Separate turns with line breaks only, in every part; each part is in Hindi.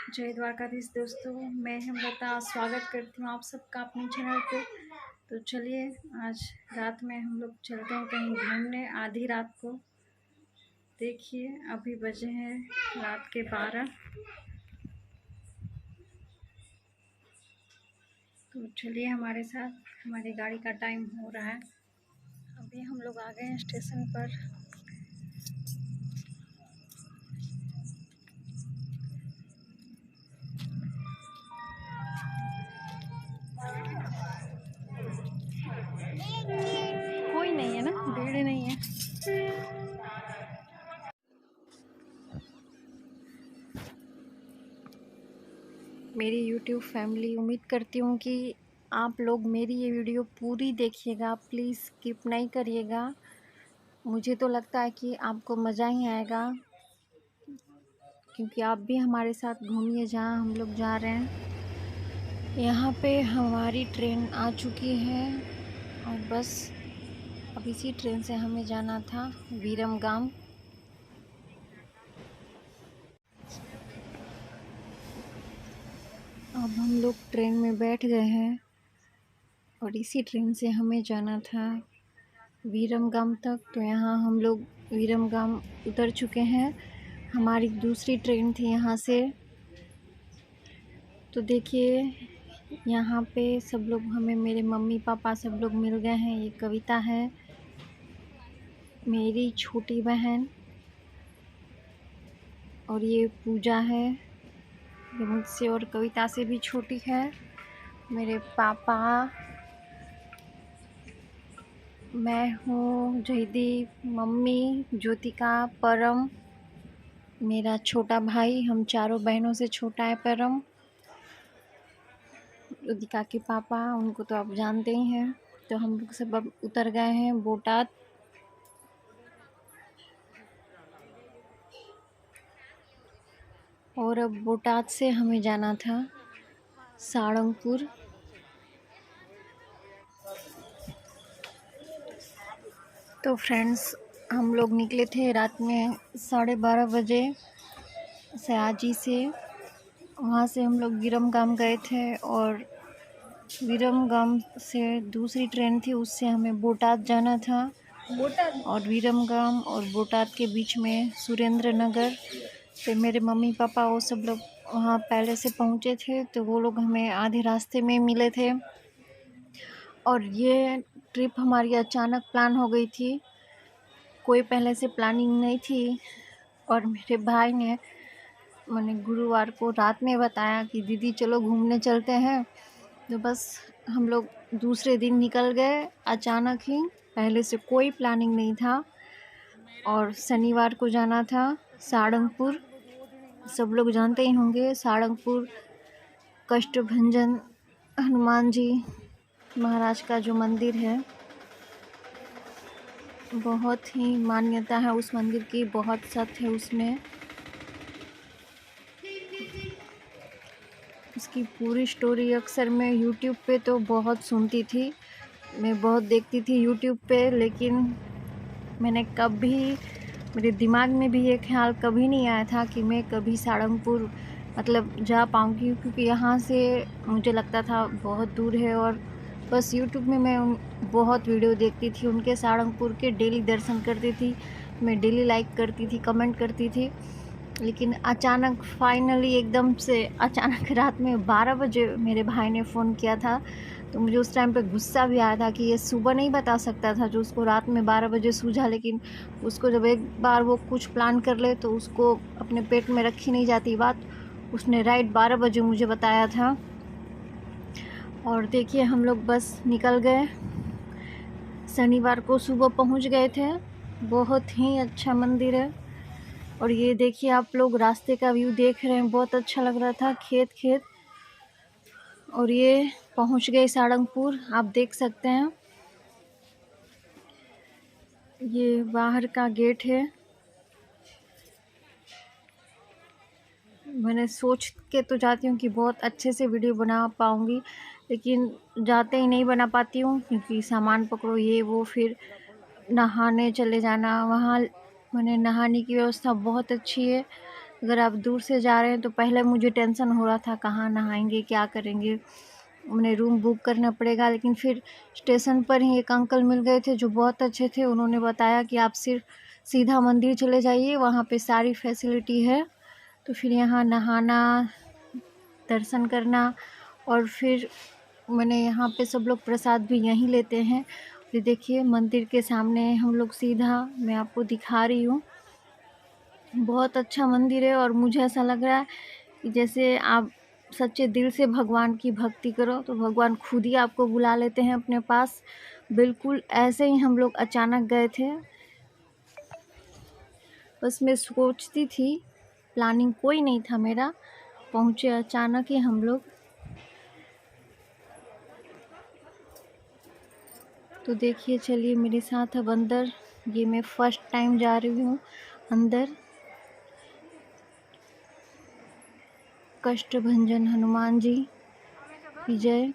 जय द्वारकाधीश दोस्तों, मैं हेमलता स्वागत करती हूँ आप सबका अपने चैनल पे। तो चलिए आज रात में हम लोग चलते हैं कहीं घूमने, आधी रात को। देखिए अभी बजे हैं रात के 12। तो चलिए हमारे साथ, हमारी गाड़ी का टाइम हो रहा है। अभी हम लोग आ गए हैं स्टेशन पर। कोई नहीं है ना, भीड़ नहीं है। मेरी YouTube फैमिली, उम्मीद करती हूँ कि आप लोग मेरी ये वीडियो पूरी देखिएगा, प्लीज़ स्किप नहीं करिएगा। मुझे तो लगता है कि आपको मज़ा ही आएगा, क्योंकि आप भी हमारे साथ घूमिए जहाँ हम लोग जा रहे हैं। यहाँ पे हमारी ट्रेन आ चुकी है और बस अब इसी ट्रेन से हमें जाना था विरमगाम। अब हम लोग ट्रेन में बैठ गए हैं और इसी ट्रेन से हमें जाना था विरमगाम तक। तो यहाँ हम लोग विरमगाम उतर चुके हैं। हमारी दूसरी ट्रेन थी यहाँ से। तो देखिए यहाँ पे सब लोग, हमें मेरे मम्मी पापा सब लोग मिल गए हैं। ये कविता है, मेरी छोटी बहन, और ये पूजा है, ये मुझसे और कविता से भी छोटी है। मेरे पापा, मैं हूँ जयदीप, मम्मी ज्योतिका, परम, मेरा छोटा भाई, हम चारों बहनों से छोटा है परम। ज्योतिका के पापा, उनको तो आप जानते ही हैं। तो हम लोग सब अब उतर गए हैं बोटाद। और अब बोटाद से हमें जाना था सारंगपुर। तो फ्रेंड्स, हम लोग निकले थे रात में 12:30 बजे सयाजी से। वहाँ से हम लोग विरमगाम गए थे और विरमगाम से दूसरी ट्रेन थी, उससे हमें बोटाद जाना था। और विरमगाम और बोटाद के बीच में सुरेंद्र नगर पे मेरे मम्मी पापा वो सब लोग वहाँ पहले से पहुँचे थे, तो वो लोग हमें आधे रास्ते में मिले थे। और ये ट्रिप हमारी अचानक प्लान हो गई थी, कोई पहले से प्लानिंग नहीं थी। और मेरे भाई ने मैंने गुरुवार को रात में बताया कि दीदी चलो घूमने चलते हैं। तो बस हम लोग दूसरे दिन निकल गए अचानक ही, पहले से कोई प्लानिंग नहीं था। और शनिवार को जाना था सारंगपुर। सब लोग जानते ही होंगे, सारंगपुर कष्टभंजन हनुमान जी महाराज का जो मंदिर है, बहुत ही मान्यता है उस मंदिर की, बहुत सत्य है उसमें। उसकी पूरी स्टोरी अक्सर मैं यूट्यूब पे तो बहुत सुनती थी, मैं बहुत देखती थी यूट्यूब पे, लेकिन मैंने कभी, मेरे दिमाग में भी ये ख्याल कभी नहीं आया था कि मैं कभी सारंगपुर मतलब जा पाऊँगी, क्योंकि यहाँ से मुझे लगता था बहुत दूर है। और बस यूट्यूब में मैं बहुत वीडियो देखती थी उनके, सारंगपुर के डेली दर्शन करती थी, मैं डेली लाइक करती थी, कमेंट करती थी। लेकिन अचानक फाइनली एकदम से अचानक रात में 12 बजे मेरे भाई ने फ़ोन किया था। तो मुझे उस टाइम पे गुस्सा भी आया था कि ये सुबह नहीं बता सकता था जो उसको रात में 12 बजे सूझा। लेकिन उसको जब एक बार वो कुछ प्लान कर ले तो उसको अपने पेट में रखी नहीं जाती बात। उसने राइट 12 बजे मुझे बताया था। और देखिए हम लोग बस निकल गए, शनिवार को सुबह पहुंच गए थे। बहुत ही अच्छा मंदिर है। और ये देखिए आप लोग रास्ते का व्यू देख रहे हैं, बहुत अच्छा लग रहा था, खेत खेत। और ये पहुंच गए सारंगपुर, आप देख सकते हैं, ये बाहर का गेट है। मैंने सोच के तो जाती हूँ कि बहुत अच्छे से वीडियो बना पाऊँगी, लेकिन जाते ही नहीं बना पाती हूँ, क्योंकि सामान पकड़ो ये वो, फिर नहाने चले जाना। वहाँ मैंने नहाने की व्यवस्था बहुत अच्छी है, अगर आप दूर से जा रहे हैं तो पहले मुझे टेंशन हो रहा था कहाँ नहाएंगे, क्या करेंगे, उन्हें रूम बुक करना पड़ेगा। लेकिन फिर स्टेशन पर ही एक अंकल मिल गए थे जो बहुत अच्छे थे। उन्होंने बताया कि आप सिर्फ सीधा मंदिर चले जाइए, वहाँ पे सारी फैसिलिटी है। तो फिर यहाँ नहाना, दर्शन करना, और फिर मैंने यहाँ पे सब लोग प्रसाद भी यहीं लेते हैं। ये देखिए मंदिर के सामने हम लोग सीधा, मैं आपको दिखा रही हूँ, बहुत अच्छा मंदिर है। और मुझे ऐसा लग रहा है कि जैसे आप सच्चे दिल से भगवान की भक्ति करो तो भगवान खुद ही आपको बुला लेते हैं अपने पास। बिल्कुल ऐसे ही हम लोग अचानक गए थे। बस मैं सोचती थी, प्लानिंग कोई नहीं था मेरा, पहुँचे अचानक ही हम लोग। तो देखिए, चलिए मेरे साथ अब अंदर। ये मैं फर्स्ट टाइम जा रही हूँ अंदर। कष्टभंजन हनुमान जी की जय।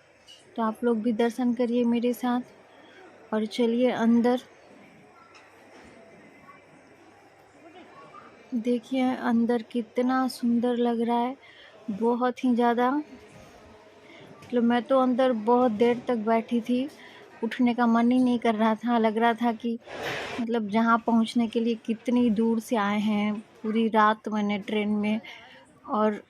तो आप लोग भी दर्शन करिए मेरे साथ और चलिए अंदर। देखिए अंदर कितना सुंदर लग रहा है, बहुत ही ज़्यादा। मतलब मैं तो अंदर बहुत देर तक बैठी थी, उठने का मन ही नहीं कर रहा था। लग रहा था कि मतलब जहाँ पहुँचने के लिए कितनी दूर से आए हैं। पूरी रात मैंने ट्रेन में, और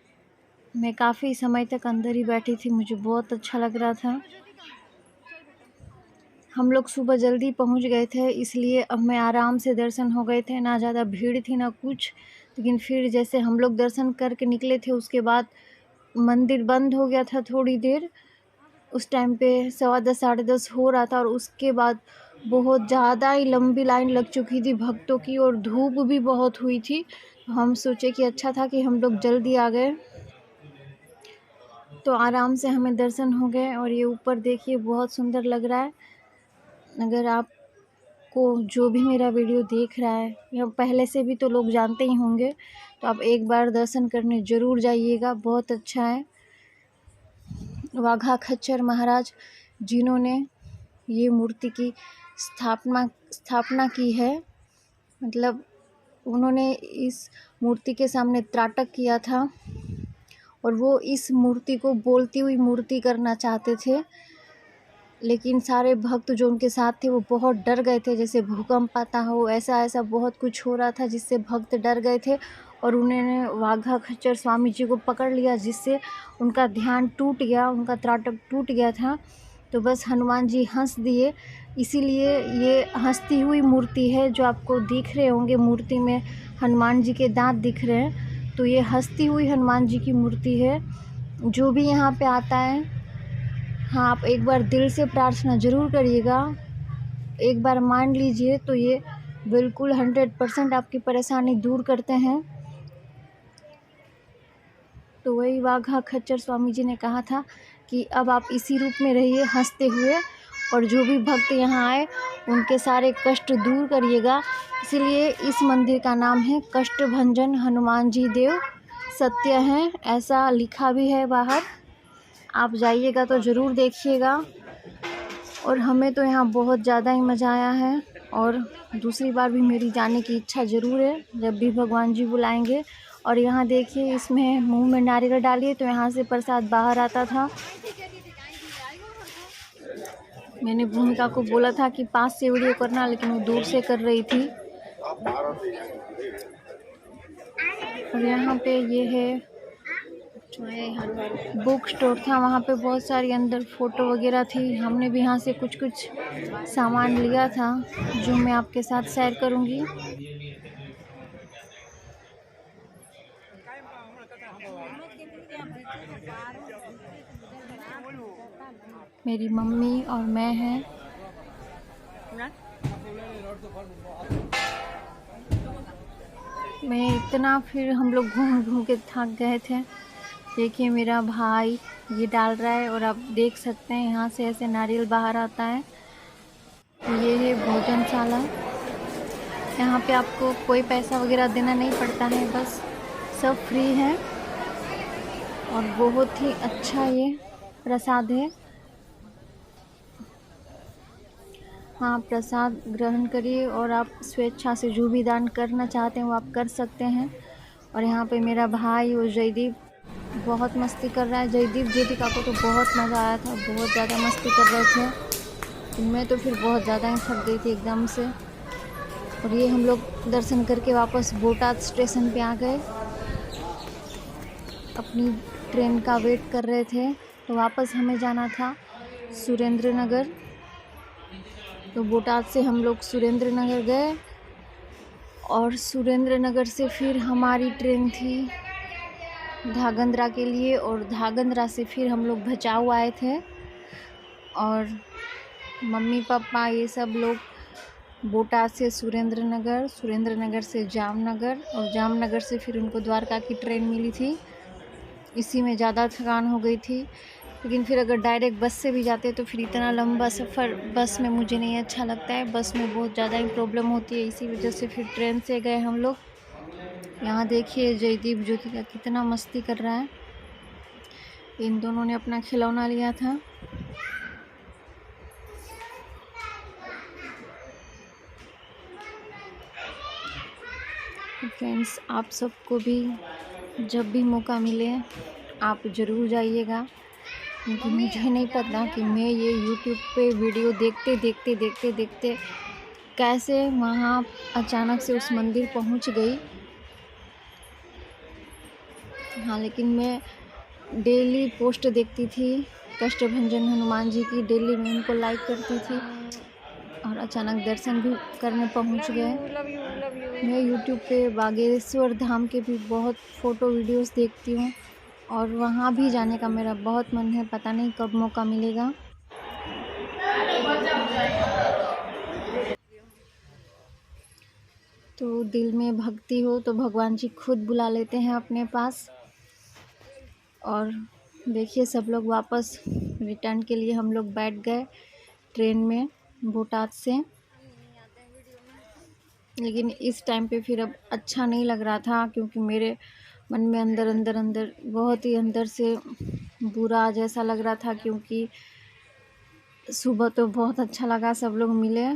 मैं काफ़ी समय तक अंदर ही बैठी थी, मुझे बहुत अच्छा लग रहा था। हम लोग सुबह जल्दी पहुंच गए थे, इसलिए अब मैं आराम से दर्शन हो गए थे, ना ज़्यादा भीड़ थी ना कुछ। लेकिन फिर जैसे हम लोग दर्शन करके निकले थे उसके बाद मंदिर बंद हो गया था थोड़ी देर। उस टाइम पे 10:15 10:30 हो रहा था, और उसके बाद बहुत ज़्यादा ही लंबी लाइन लग चुकी थी भक्तों की, और धूप भी बहुत हुई थी। हम सोचे कि अच्छा था कि हम लोग जल्दी आ गए, तो आराम से हमें दर्शन हो गए। और ये ऊपर देखिए बहुत सुंदर लग रहा है। अगर आपको जो भी मेरा वीडियो देख रहा है या पहले से भी तो लोग जानते ही होंगे, तो आप एक बार दर्शन करने ज़रूर जाइएगा, बहुत अच्छा है। वाघा खच्चर महाराज जिन्होंने ये मूर्ति की स्थापना की है, मतलब उन्होंने इस मूर्ति के सामने त्राटक किया था, और वो इस मूर्ति को बोलती हुई मूर्ति करना चाहते थे। लेकिन सारे भक्त जो उनके साथ थे वो बहुत डर गए थे, जैसे भूकंप आता हो, ऐसा ऐसा बहुत कुछ हो रहा था जिससे भक्त डर गए थे। और उन्होंने वाघा खच्चर स्वामी जी को पकड़ लिया, जिससे उनका ध्यान टूट गया, उनका त्राटक टूट गया था। तो बस हनुमान जी हंस दिए, इसीलिए ये हंसती हुई मूर्ति है। जो आपको दिख रहे होंगे मूर्ति में हनुमान जी के दांत दिख रहे हैं, तो ये हंसती हुई हनुमान जी की मूर्ति है। जो भी यहाँ पे आता है, हाँ, आप एक बार दिल से प्रार्थना ज़रूर करिएगा, एक बार मान लीजिए तो ये बिल्कुल 100% आपकी परेशानी दूर करते हैं। तो वही वाघा खच्चर स्वामी जी ने कहा था कि अब आप इसी रूप में रहिए हंसते हुए, और जो भी भक्त यहाँ आए उनके सारे कष्ट दूर करिएगा। इसीलिए इस मंदिर का नाम है कष्टभंजन हनुमान जी देव सत्य हैं, ऐसा लिखा भी है बाहर। आप जाइएगा तो ज़रूर देखिएगा। और हमें तो यहाँ बहुत ज़्यादा ही मज़ा आया है, और दूसरी बार भी मेरी जाने की इच्छा ज़रूर है जब भी भगवान जी बुलाएंगे। और यहाँ देखिए, इसमें मुंह में नारियल डालिए तो यहाँ से प्रसाद बाहर आता था। मैंने भूमिका को बोला था कि पास से वीडियो करना, लेकिन वो दूर से कर रही थी। और यहाँ पे ये है बुक स्टोर था, वहाँ पे बहुत सारी अंदर फ़ोटो वगैरह थी। हमने भी यहाँ से कुछ कुछ सामान लिया था जो मैं आपके साथ शेयर करूँगी। मेरी मम्मी और मैं हैं। मैं इतना, फिर हम लोग घूम घूम के थक गए थे। देखिए मेरा भाई ये डाल रहा है, और आप देख सकते हैं यहाँ से ऐसे नारियल बाहर आता है। ये है भोजनशाला, यहाँ पे आपको कोई पैसा वगैरह देना नहीं पड़ता है, बस सब फ्री है। और बहुत ही अच्छा ये प्रसाद है। हाँ, प्रसाद ग्रहण करिए, और आप स्वेच्छा से जो भी दान करना चाहते हैं वो आप कर सकते हैं। और यहाँ पे मेरा भाई और जयदीप बहुत मस्ती कर रहा है। जयदीप ज्योतिका को तो बहुत मज़ा आया था, बहुत ज़्यादा मस्ती कर रहे थे। मैं तो फिर बहुत ज़्यादा ही थक गई थी एकदम से। और ये हम लोग दर्शन करके वापस बोटाद स्टेशन पे आ गए। अपनी ट्रेन का वेट कर रहे थे, तो वापस हमें जाना था सुरेंद्र नगर। तो बोटाद से हम लोग सुरेंद्र नगर गए और सुरेंद्र नगर से फिर हमारी ट्रेन थी धागंद्रा के लिए, और धागंद्रा से फिर हम लोग भचाऊ आए थे। और मम्मी पापा ये सब लोग बोटाद से सुरेंद्र नगर, सुरेंद्र नगर से जामनगर, और जामनगर से फिर उनको द्वारका की ट्रेन मिली थी। इसी में ज़्यादा थकान हो गई थी। लेकिन फिर अगर डायरेक्ट बस से भी जाते तो फिर इतना लंबा सफ़र बस में मुझे नहीं अच्छा लगता है। बस में बहुत ज़्यादा ही प्रॉब्लम होती है, इसी वजह से फिर ट्रेन से गए हम लोग। यहाँ देखिए जयदीप ज्योतिका कितना मस्ती कर रहा है। इन दोनों ने अपना खिलौना लिया था। फ्रेंड्स, आप सबको भी जब भी मौका मिले आप ज़रूर जाइएगा, क्योंकि मुझे नहीं पता कि मैं ये यूट्यूब पे वीडियो देखते देखते देखते देखते कैसे वहाँ अचानक से उस मंदिर पहुँच गई। हाँ, लेकिन मैं डेली पोस्ट देखती थी कष्टभंजन हनुमान जी की, डेली मैं उनको लाइक करती थी और अचानक दर्शन भी करने पहुँच गए। मैं यूट्यूब पे बागेश्वर धाम के भी बहुत फ़ोटो वीडियोस देखती हूँ और वहाँ भी जाने का मेरा बहुत मन है, पता नहीं कब मौका मिलेगा। तो दिल में भक्ति हो तो भगवान जी खुद बुला लेते हैं अपने पास। और देखिए सब लोग वापस रिटर्न के लिए हम लोग बैठ गए ट्रेन में बोटाद से। लेकिन इस टाइम पे फिर अब अच्छा नहीं लग रहा था, क्योंकि मेरे मन में अंदर अंदर अंदर बहुत ही अंदर से बुरा जैसा लग रहा था। क्योंकि सुबह तो बहुत अच्छा लगा, सब लोग मिले,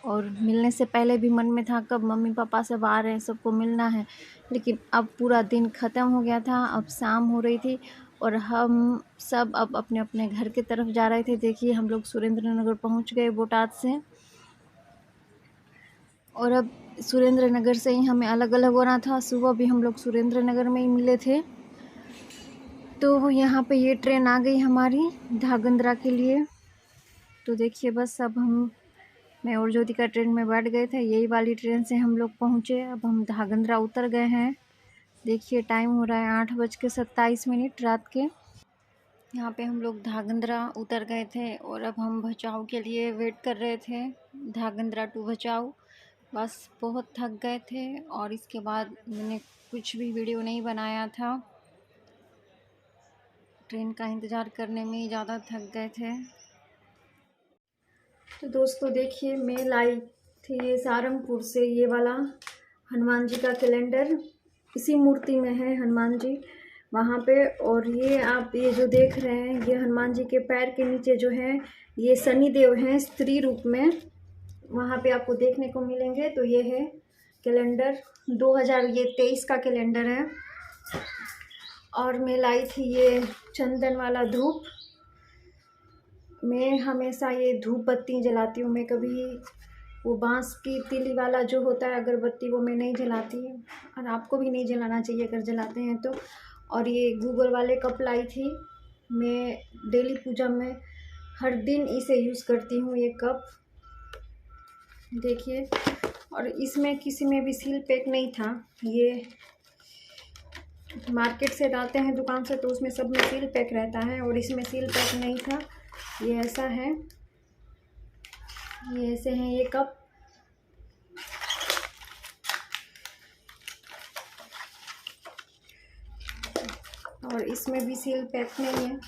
और मिलने से पहले भी मन में था कब मम्मी पापा सब आ रहे हैं, सबको मिलना है। लेकिन अब पूरा दिन ख़त्म हो गया था, अब शाम हो रही थी और हम सब अब अपने अपने घर की तरफ जा रहे थे। देखिए हम लोग सुरेंद्र नगर पहुँच गए बोटाद से, और अब सुरेंद्र नगर से ही हमें अलग अलग होना था। सुबह भी हम लोग सुरेंद्र नगर में ही मिले थे। तो यहाँ पे ये ट्रेन आ गई हमारी धागंद्रा के लिए। तो देखिए बस अब मैं और ज्योतिका ट्रेन में बैठ गए थे, यही वाली ट्रेन से हम लोग पहुँचे। अब हम धागंद्रा उतर गए हैं। देखिए टाइम हो रहा है 8:27 रात के। यहाँ पे हम लोग धागंद्रा उतर गए थे और अब हम भचाऊ के लिए वेट कर रहे थे, धागंद्रा टू भचाऊ। बस बहुत थक गए थे और इसके बाद मैंने कुछ भी वीडियो नहीं बनाया था, ट्रेन का इंतज़ार करने में ही ज़्यादा थक गए थे। तो दोस्तों देखिए मैं लाई थी ये सहारनपुर से ये वाला हनुमान जी का कैलेंडर। इसी मूर्ति में है हनुमान जी वहाँ पे। और ये आप ये जो देख रहे हैं ये हनुमान जी के पैर के नीचे जो है ये शनिदेव हैं स्त्री रूप में, वहाँ पे आपको देखने को मिलेंगे। तो ये है कैलेंडर 2023 का कैलेंडर है। और मैं लाई थी ये चंदन वाला धूप। मैं हमेशा ये धूप बत्ती जलाती हूँ, मैं कभी वो बांस की तीली वाला जो होता है अगरबत्ती वो मैं नहीं जलाती, और आपको भी नहीं जलाना चाहिए अगर जलाते हैं तो। और ये गूगल वाले कप लाई थी, मैं डेली पूजा में हर दिन इसे यूज़ करती हूँ ये कप। देखिए, और इसमें किसी में भी सील पैक नहीं था। ये मार्केट से लाते हैं दुकान से तो उसमें सब में सील पैक रहता है, और इसमें सील पैक नहीं था। ये ऐसा है, ये ऐसे हैं ये कप। और इसमें भी सील पैक नहीं है,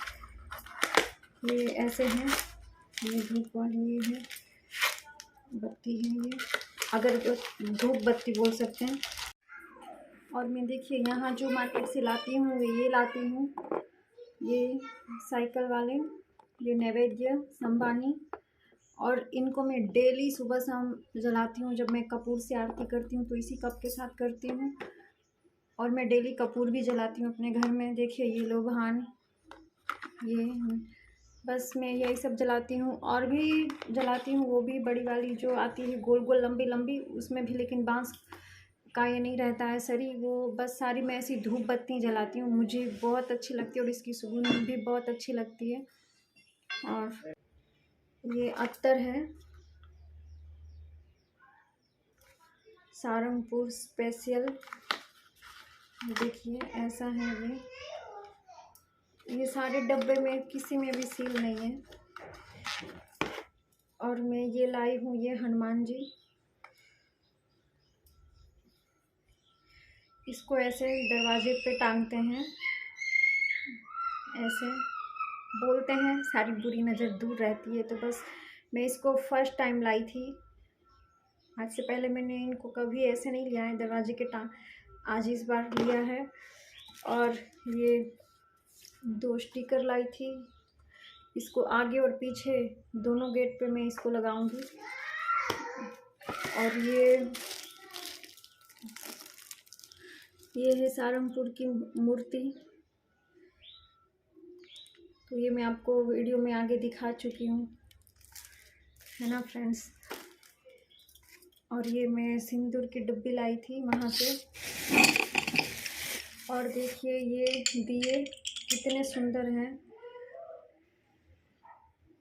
ये ऐसे हैं। ये धूप वाली ये है बत्ती है, ये अगर धूप बत्ती बोल सकते हैं। और मैं देखिए यहाँ जो मार्केट से लाती हूँ ये लाती हूँ, ये साइकिल वाले, ये नैवेद्य संबानी। और इनको मैं डेली सुबह शाम जलाती हूँ। जब मैं कपूर से आरती करती हूँ तो इसी कप के साथ करती हूँ। और मैं डेली कपूर भी जलाती हूँ अपने घर में। देखिए ये लोबान, ये बस मैं यही सब जलाती हूँ। और भी जलाती हूँ, वो भी बड़ी वाली जो आती है गोल गोल लंबी लंबी, उसमें भी लेकिन बांस का ये नहीं रहता है सरी। वो बस सारी मैं ऐसी धूप बत्ती जलाती हूँ, मुझे बहुत अच्छी लगती है और इसकी सुगंध भी बहुत अच्छी लगती है। और ये अत्तर है सारंगपुर स्पेशल, देखिए ऐसा है ये सारे डब्बे में किसी में भी सील नहीं है। और मैं ये लाई हूँ, ये हनुमान जी, इसको ऐसे दरवाजे पे टांगते हैं, ऐसे बोलते हैं सारी बुरी नज़र दूर रहती है। तो बस मैं इसको फर्स्ट टाइम लाई थी, आज से पहले मैंने इनको कभी ऐसे नहीं लिया है दरवाजे के आज इस बार लिया है। और ये 2 स्टिकर लाई थी, इसको आगे और पीछे दोनों गेट पे मैं इसको लगाऊंगी। और ये है सारंगपुर की मूर्ति, तो ये मैं आपको वीडियो में आगे दिखा चुकी हूँ, है ना फ्रेंड्स। और ये मैं सिंदूर की डब्बी लाई थी वहाँ से। और देखिए ये दिए कितने सुंदर हैं,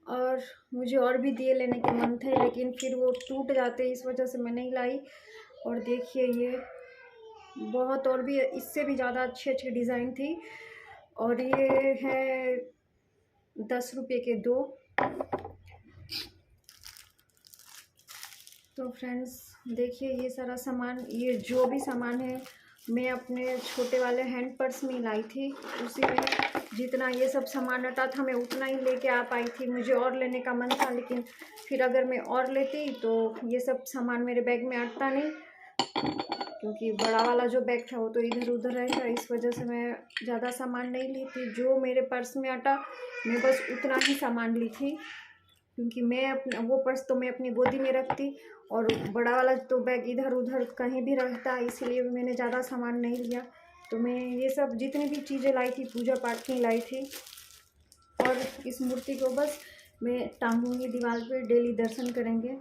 और मुझे और भी दिए लेने के मन थे लेकिन फिर वो टूट जाते, इस वजह से मैं नहीं लाई। और देखिए ये बहुत, और भी इससे भी ज़्यादा अच्छी अच्छी डिज़ाइन थी। और ये है 10 रुपये के 2। तो फ्रेंड्स देखिए ये सारा सामान, ये जो भी सामान है मैं अपने छोटे वाले हैंड पर्स में लाई थी, उसी में जितना ये सब सामान अटा था मैं उतना ही लेके आ पाई थी। मुझे और लेने का मन था लेकिन फिर अगर मैं और लेती तो ये सब सामान मेरे बैग में अटता नहीं, क्योंकि बड़ा वाला जो बैग था वो तो इधर उधर रहेगा, इस वजह से मैं ज़्यादा सामान नहीं ली थी। जो मेरे पर्स में अटा मैं बस उतना ही सामान ली थी, क्योंकि मैं अपना वो पर्स तो मैं अपनी गोदी में रखती और बड़ा वाला तो बैग इधर उधर कहीं भी रहता, इसीलिए मैंने ज़्यादा सामान नहीं लिया। तो मैं ये सब जितनी भी चीज़ें लाई थी पूजा पाठ की लाई थी। और इस मूर्ति को बस मैं टांगूंगी दीवार पे, डेली दर्शन करेंगे।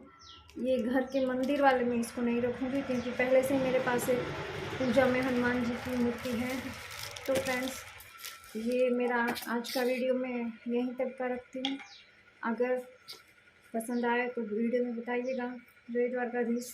ये घर के मंदिर वाले में इसको नहीं रखूँगी, क्योंकि पहले से ही मेरे पास पूजा में हनुमान जी की मूर्ति है। तो फ्रेंड्स ये मेरा आज का वीडियो मैं यहीं तक का रखती हूँ। अगर पसंद आए तो वीडियो में बताइएगा। जय द्वारकाधीश।